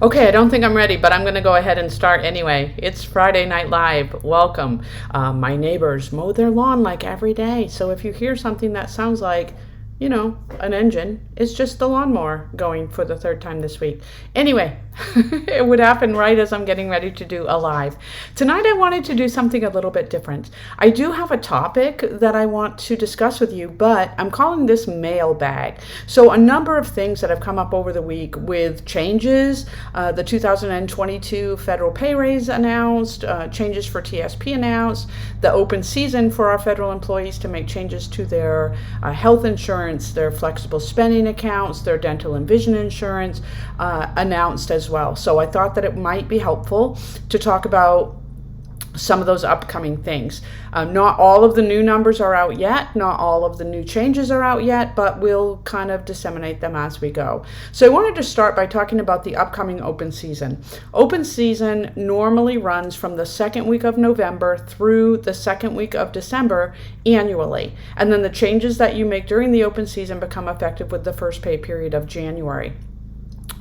Okay, I don't think I'm ready, but I'm going to go ahead and start anyway. It's Friday Night Live. Welcome. My neighbors mow their lawn like every day. So if you hear something that sounds like, an engine, it's just the lawnmower going for the third time this week. Anyway, it would happen right as I'm getting ready to do a live. Tonight I wanted to do something a little bit different. I do have a topic that I want to discuss with you, but I'm calling this Mailbag. So a number of things that have come up over the week with changes, the 2022 federal pay raise announced, changes for TSP announced, the open season for our federal employees to make changes to their health insurance, their flexible spending accounts, their dental and vision insurance announced as well. So I thought that it might be helpful to talk about some of those upcoming things. Not all of the new numbers are out yet, not all of the new changes are out yet, but we'll kind of disseminate them as we go. So I wanted to start by talking about the upcoming open season. Open season normally runs from the second week of November through the second week of December annually. And then the changes that you make during the open season become effective with the first pay period of January.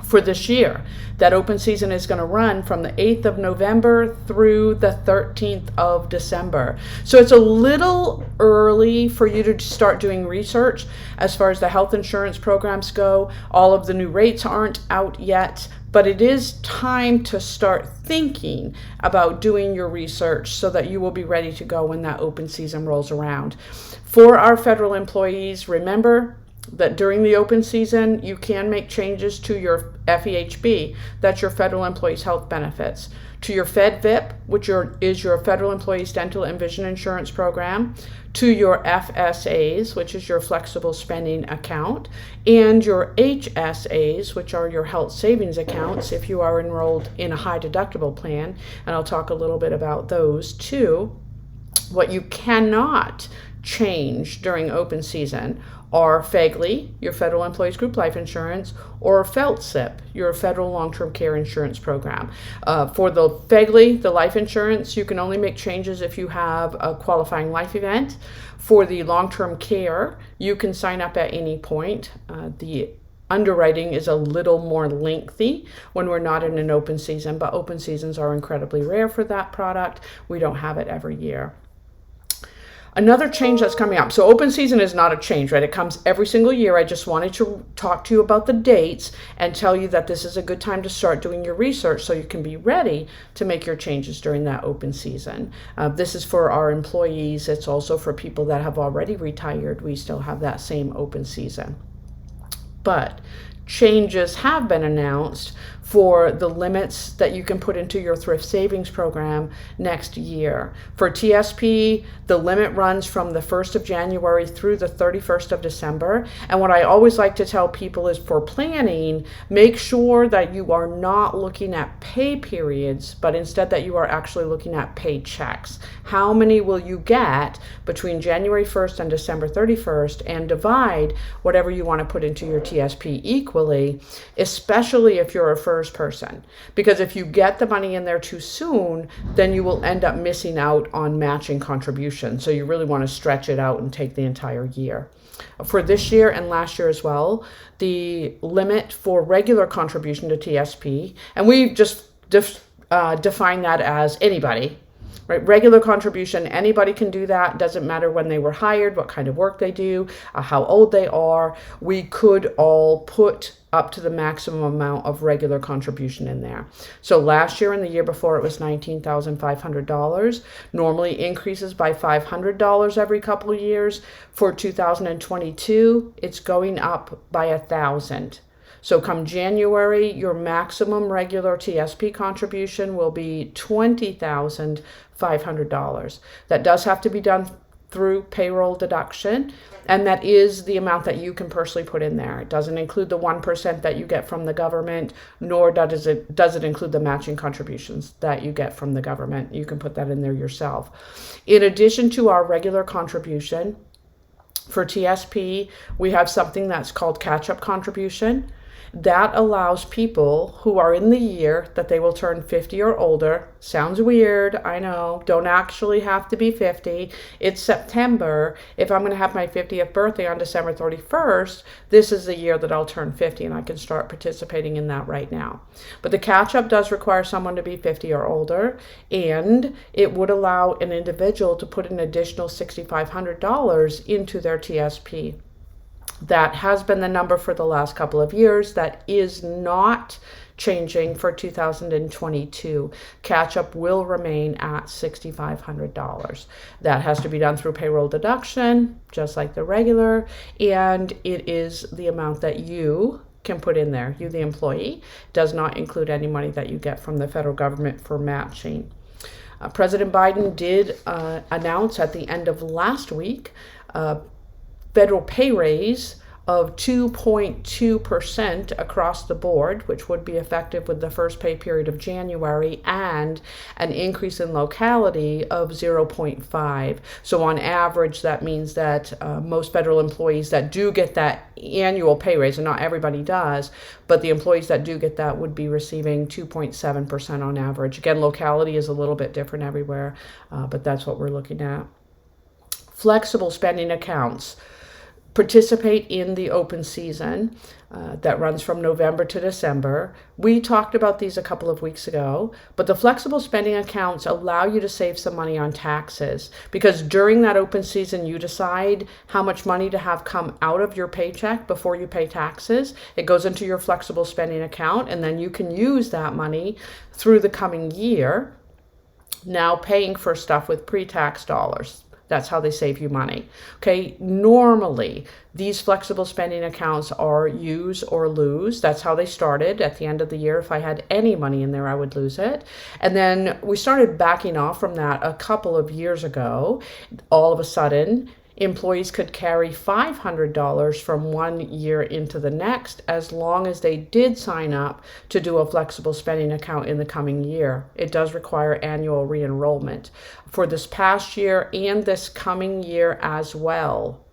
For this year, that open season is going to run from the 8th of November through the 13th of December. So it's a little early for you to start doing research as far as the health insurance programs go. All of the new rates aren't out yet, but it is time to start thinking about doing your research so that you will be ready to go when that open season rolls around. For our federal employees, remember that during the open season, you can make changes to your FEHB, that's your Federal Employees Health Benefits, to your FedVIP, which is your Federal Employees Dental and Vision Insurance Program, to your FSAs, which is your Flexible Spending Account, and your HSAs, which are your health savings accounts if you are enrolled in a high deductible plan, and I'll talk a little bit about those too. What you cannot change during open season are FEGLI, your Federal Employees Group Life Insurance, or FELTSIP, your Federal Long-Term Care Insurance Program. For the FEGLI, the life insurance, you can only make changes if you have a qualifying life event. For the long-term care, you can sign up at any point. The underwriting is a little more lengthy when we're not in an open season, but open seasons are incredibly rare for that product. We don't have it every year. Another change that's coming up. So open season is not a change, right? It comes every single year. I just wanted to talk to you about the dates and tell you that this is a good time to start doing your research so you can be ready to make your changes during that open season. This is for our employees. It's also for people that have already retired. We still have that same open season. But changes have been announced for the limits that you can put into your thrift savings program next year. For TSP, the limit runs from the 1st of January through the 31st of December. And what I always like to tell people is for planning, make sure that you are not looking at pay periods, but instead that you are actually looking at paychecks. How many will you get between January 1st and December 31st, and divide whatever you want to put into your TSP equally, especially if you're a FERS person. Because if you get the money in there too soon, then you will end up missing out on matching contributions. So you really want to stretch it out and take the entire year. For this year and last year as well, the limit for regular contribution to TSP, and we just define that as anybody, right? Regular contribution, anybody can do that. Doesn't matter when they were hired, what kind of work they do, how old they are. We could all put up to the maximum amount of regular contribution in there. So last year and the year before, it was $19,500. Normally increases by $500 every couple of years. For 2022, it's going up by $1,000. So come January, your maximum regular TSP contribution will be $20,500. That does have to be done through payroll deduction, and that is the amount that you can personally put in there. It doesn't include the 1% that you get from the government, nor does it include the matching contributions that you get from the government. You can put that in there yourself. In addition to our regular contribution, for TSP, we have something that's called catch-up contribution. That allows people who are in the year that they will turn 50 or older. Sounds weird, I know. Don't actually have to be 50. It's September. If I'm going to have my 50th birthday on December 31st, this is the year that I'll turn 50, and I can start participating in that right now. But the catch-up does require someone to be 50 or older, and it would allow an individual to put an additional $6,500 into their TSP. That has been the number for the last couple of years. That is not changing for 2022. Catch-up will remain at $6,500. That has to be done through payroll deduction, just like the regular, and it is the amount that you can put in there. You, the employee, does not include any money that you get from the federal government for matching. President Biden did announce at the end of last week federal pay raise of 2.2% across the board, which would be effective with the first pay period of January, and an increase in locality of 0.5. So on average, that means that most federal employees that do get that annual pay raise, and not everybody does, but the employees that do get that would be receiving 2.7% on average. Again, locality is a little bit different everywhere, but that's what we're looking at. Flexible spending accounts participate in the open season that runs from November to December. We talked about these a couple of weeks ago, but the flexible spending accounts allow you to save some money on taxes, because during that open season, you decide how much money to have come out of your paycheck before you pay taxes. It goes into your flexible spending account, and then you can use that money through the coming year, now paying for stuff with pre-tax dollars. That's how they save you money. Okay, normally these flexible spending accounts are use or lose. That's how they started at the end of the year. If I had any money in there, I would lose it. And then we started backing off from that a couple of years ago. All of a sudden, employees could carry $500 from one year into the next, as long as they did sign up to do a flexible spending account in the coming year. It does require annual re-enrollment. For this past year and this coming year as well,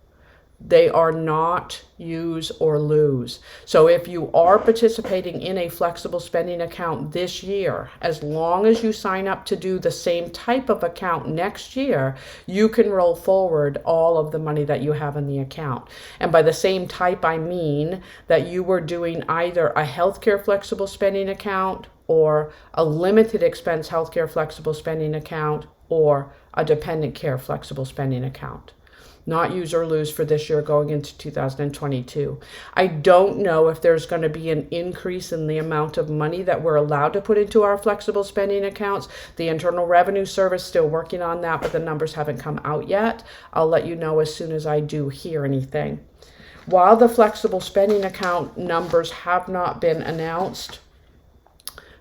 they are not use or lose. So if you are participating in a flexible spending account this year, as long as you sign up to do the same type of account next year, you can roll forward all of the money that you have in the account. And by the same type, I mean that you were doing either a healthcare flexible spending account, or a limited expense healthcare flexible spending account, or a dependent care flexible spending account. Not use or lose for this year going into 2022. I don't know if there's going to be an increase in the amount of money that we're allowed to put into our flexible spending accounts. The Internal Revenue Service is still working on that, but the numbers haven't come out yet. I'll let you know as soon as I do hear anything. While the flexible spending account numbers have not been announced,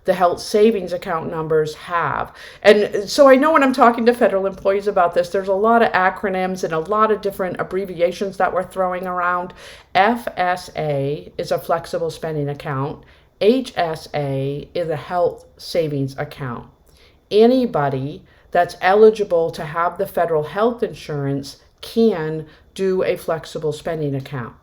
the health savings account numbers have. And so I know when I'm talking to federal employees about this, there's a lot of acronyms and a lot of different abbreviations that we're throwing around. FSA is a flexible spending account. HSA is a health savings account. Anybody that's eligible to have the federal health insurance can do a flexible spending account.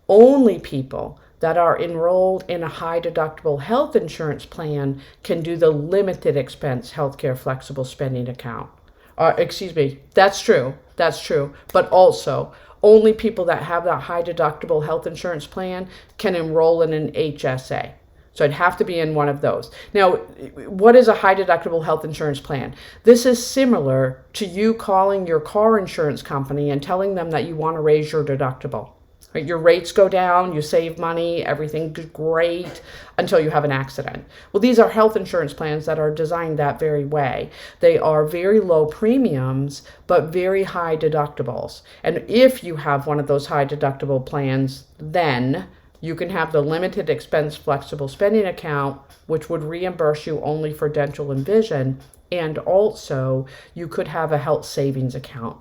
Only people that are enrolled in a high deductible health insurance plan can do the limited expense healthcare flexible spending account. That's true. But also, only people that have that high deductible health insurance plan can enroll in an HSA. So I'd have to be in one of those. Now, what is a high deductible health insurance plan? This is similar to you calling your car insurance company and telling them that you want to raise your deductible. Right? Your rates go down, you save money, everything's great until you have an accident. Well, these are health insurance plans that are designed that very way. They are very low premiums, but very high deductibles. And if you have one of those high deductible plans, then you can have the limited expense flexible spending account, which would reimburse you only for dental and vision. And also, you could have a health savings account.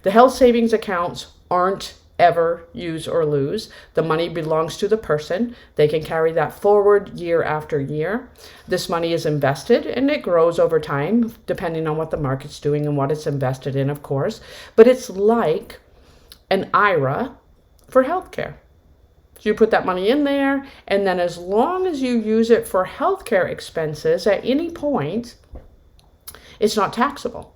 The health savings accounts aren't ever use or lose. The money belongs to the person. They can carry that forward year after year. This money is invested and it grows over time, depending on what the market's doing and what it's invested in, of course. But it's like an IRA for healthcare. So you put that money in there, and then as long as you use it for healthcare expenses at any point, it's not taxable.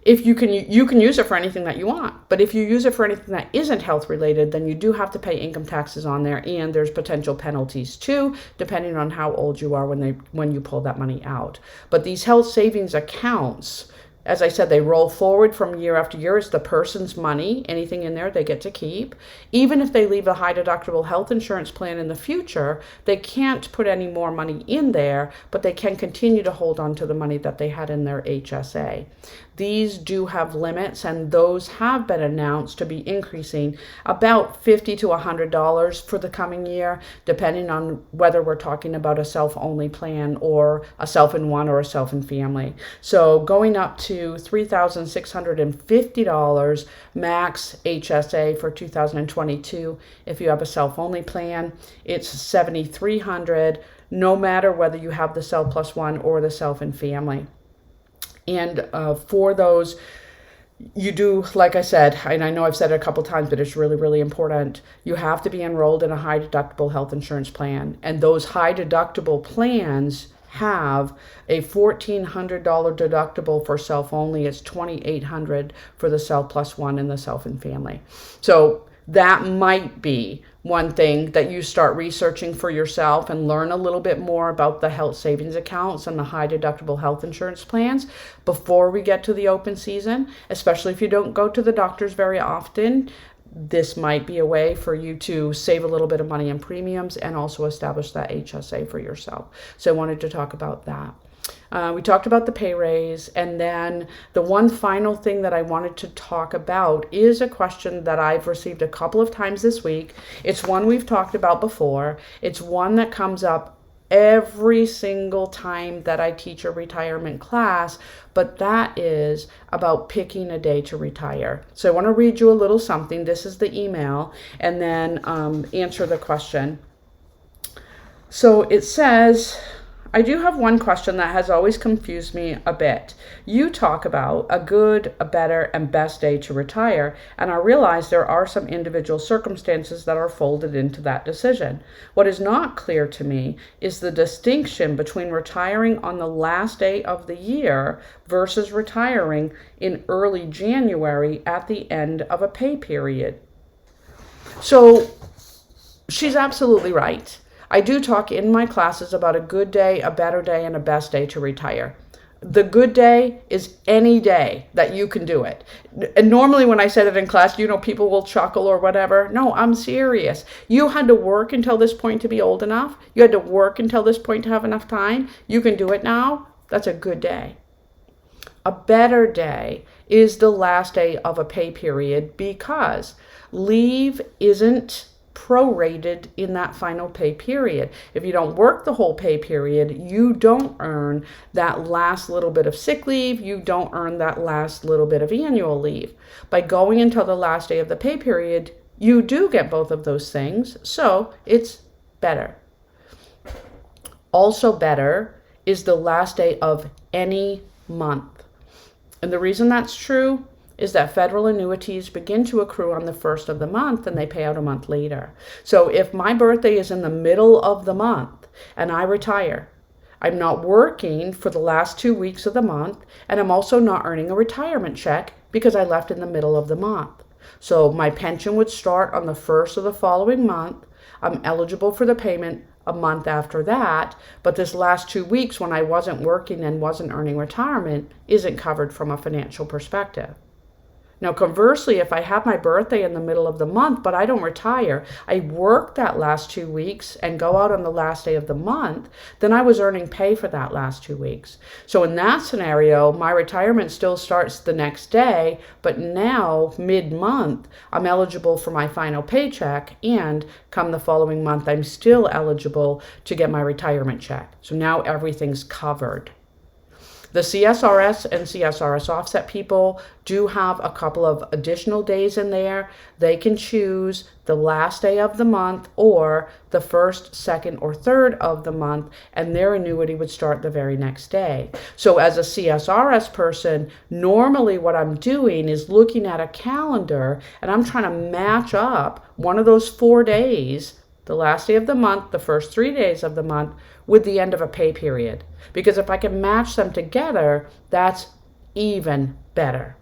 If you can use it for anything that you want, but if you use it for anything that isn't health related, then you do have to pay income taxes on there, and there's potential penalties too, depending on how old you are when you pull that money out. But these health savings accounts, as I said, they roll forward from year after year. It's the person's money. Anything in there they get to keep. Even if they leave a high deductible health insurance plan in the future, they can't put any more money in there, but they can continue to hold on to the money that they had in their HSA. These do have limits, and those have been announced to be increasing about $50 to $100 for the coming year, depending on whether we're talking about a self-only plan or a self-in-one or a self-in-family. So going up to $3,650 max HSA for 2022. If you have a self-only plan, it's $7,300, no matter whether you have the Self Plus One or the self-in-family. And for those, you do, like I said, and I know I've said it a couple times, but it's really, really important. You have to be enrolled in a high deductible health insurance plan. And those high deductible plans have a $1,400 deductible for self-only. It's $2,800 for the Self Plus One and the self-in-family. So that might be one thing that you start researching for yourself and learn a little bit more about the health savings accounts and the high deductible health insurance plans before we get to the open season, especially if you don't go to the doctors very often. This might be a way for you to save a little bit of money in premiums and also establish that HSA for yourself. So I wanted to talk about that. We talked about the pay raise, and then the one final thing that I wanted to talk about is a question that I've received a couple of times this week. It's one we've talked about before. It's one that comes up every single time that I teach a retirement class, but that is about picking a day to retire. So I want to read you a little something. This is the email, and then answer the question. So it says, I do have one question that has always confused me a bit. You talk about a good, a better, and best day to retire, and I realize there are some individual circumstances that are folded into that decision. What is not clear to me is the distinction between retiring on the last day of the year versus retiring in early January at the end of a pay period. So she's absolutely right. I do talk in my classes about a good day, a better day, and a best day to retire. The good day is any day that you can do it. And normally when I say that in class, people will chuckle or whatever. No, I'm serious. You had to work until this point to be old enough. You had to work until this point to have enough time. You can do it now. That's a good day. A better day is the last day of a pay period because leave isn't prorated in that final pay period. If you don't work the whole pay period, you don't earn that last little bit of sick leave. You don't earn that last little bit of annual leave. By going until the last day of the pay period, you do get both of those things. So it's better. Also better is the last day of any month. And the reason that's true is that federal annuities begin to accrue on the first of the month and they pay out a month later. So if my birthday is in the middle of the month and I retire, I'm not working for the last 2 weeks of the month, and I'm also not earning a retirement check because I left in the middle of the month. So my pension would start on the first of the following month. I'm eligible for the payment a month after that, but this last 2 weeks when I wasn't working and wasn't earning retirement isn't covered from a financial perspective. Now, conversely, if I have my birthday in the middle of the month, but I don't retire, I work that last 2 weeks and go out on the last day of the month, then I was earning pay for that last 2 weeks. So in that scenario, my retirement still starts the next day, but now mid-month, I'm eligible for my final paycheck, and come the following month, I'm still eligible to get my retirement check. So now everything's covered. The CSRS and CSRS offset people do have a couple of additional days in there. They can choose the last day of the month or the first, second, or third of the month, and their annuity would start the very next day. So as a CSRS person, normally what I'm doing is looking at a calendar and I'm trying to match up one of those 4 days, the last day of the month, the first 3 days of the month, with the end of a pay period. Because if I can match them together, that's even better.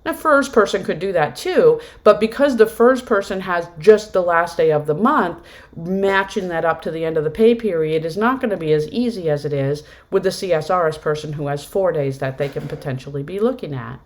Now, FERS person could do that too, but because the FERS person has just the last day of the month, matching that up to the end of the pay period is not going to be as easy as it is with the CSRS person who has 4 days that they can potentially be looking at.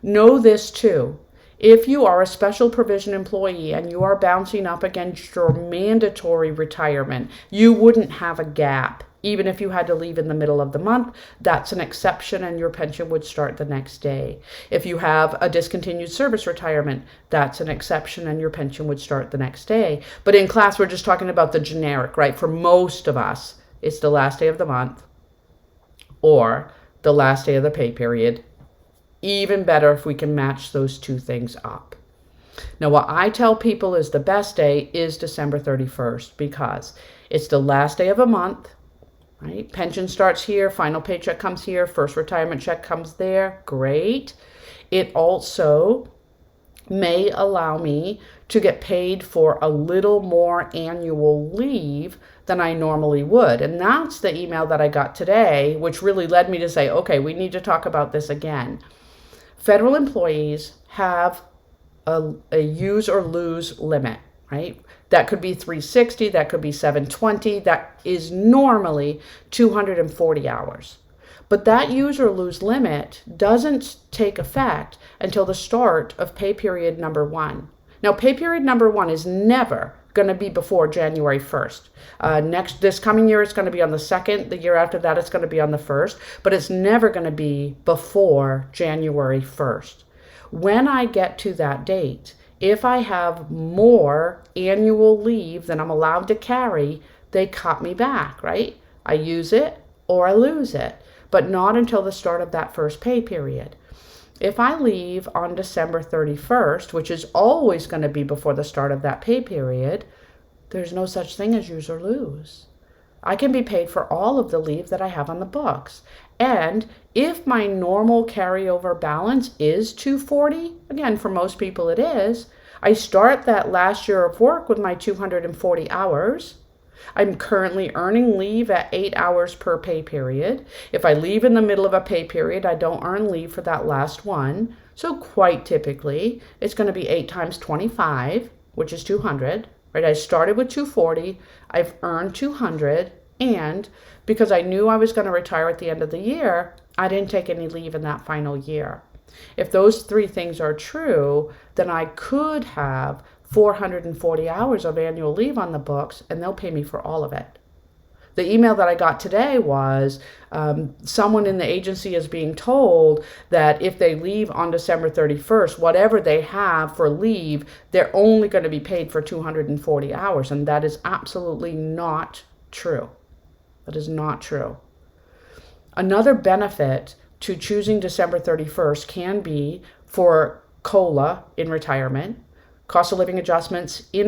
Know this too. If you are a special provision employee and you are bouncing up against your mandatory retirement, you wouldn't have a gap. Even if you had to leave in the middle of the month, that's an exception and your pension would start the next day. If you have a discontinued service retirement, that's an exception and your pension would start the next day. But in class, we're just talking about the generic, right? For most of us, it's the last day of the month or the last day of the pay period. Even better if we can match those two things up. Now, what I tell people is the best day is December 31st because it's the last day of a month, right? Pension starts here, final paycheck comes here, first retirement check comes there. Great. It also may allow me to get paid for a little more annual leave than I normally would. And that's the email that I got today, which really led me to say, okay, we need to talk about this again. Federal employees have a use or lose limit, right? That could be 360, that could be 720, that is normally 240 hours. But that use or lose limit doesn't take effect until the start of pay period number 1. Now, pay period number 1 is never going to be before January 1st. This coming year, it's going to be on the 2nd. The year after that, it's going to be on the 1st. But it's never going to be before January 1st. When I get to that date, if I have more annual leave than I'm allowed to carry, they cut me back, right? I use it or I lose it, but not until the start of that first pay period. If I leave on December 31st, which is always going to be before the start of that pay period, there's no such thing as use or lose. I can be paid for all of the leave that I have on the books. And if my normal carryover balance is 240, again, for most people it is, I start that last year of work with my 240 hours. I'm currently earning leave at 8 hours per pay period. If I leave in the middle of a pay period, I don't earn leave for that last one. So quite typically, it's going to be 8 times 25, which is 200, right? I started with 240, I've earned 200, and because I knew I was going to retire at the end of the year, I didn't take any leave in that final year. If those 3 things are true, then I could have 440 hours of annual leave on the books, and they'll pay me for all of it. The email that I got today was someone in the agency is being told that if they leave on December 31st, whatever they have for leave, they're only going to be paid for 240 hours, and that is absolutely not true. That is not true. Another benefit to choosing December 31st can be for COLA in retirement, cost of living adjustments in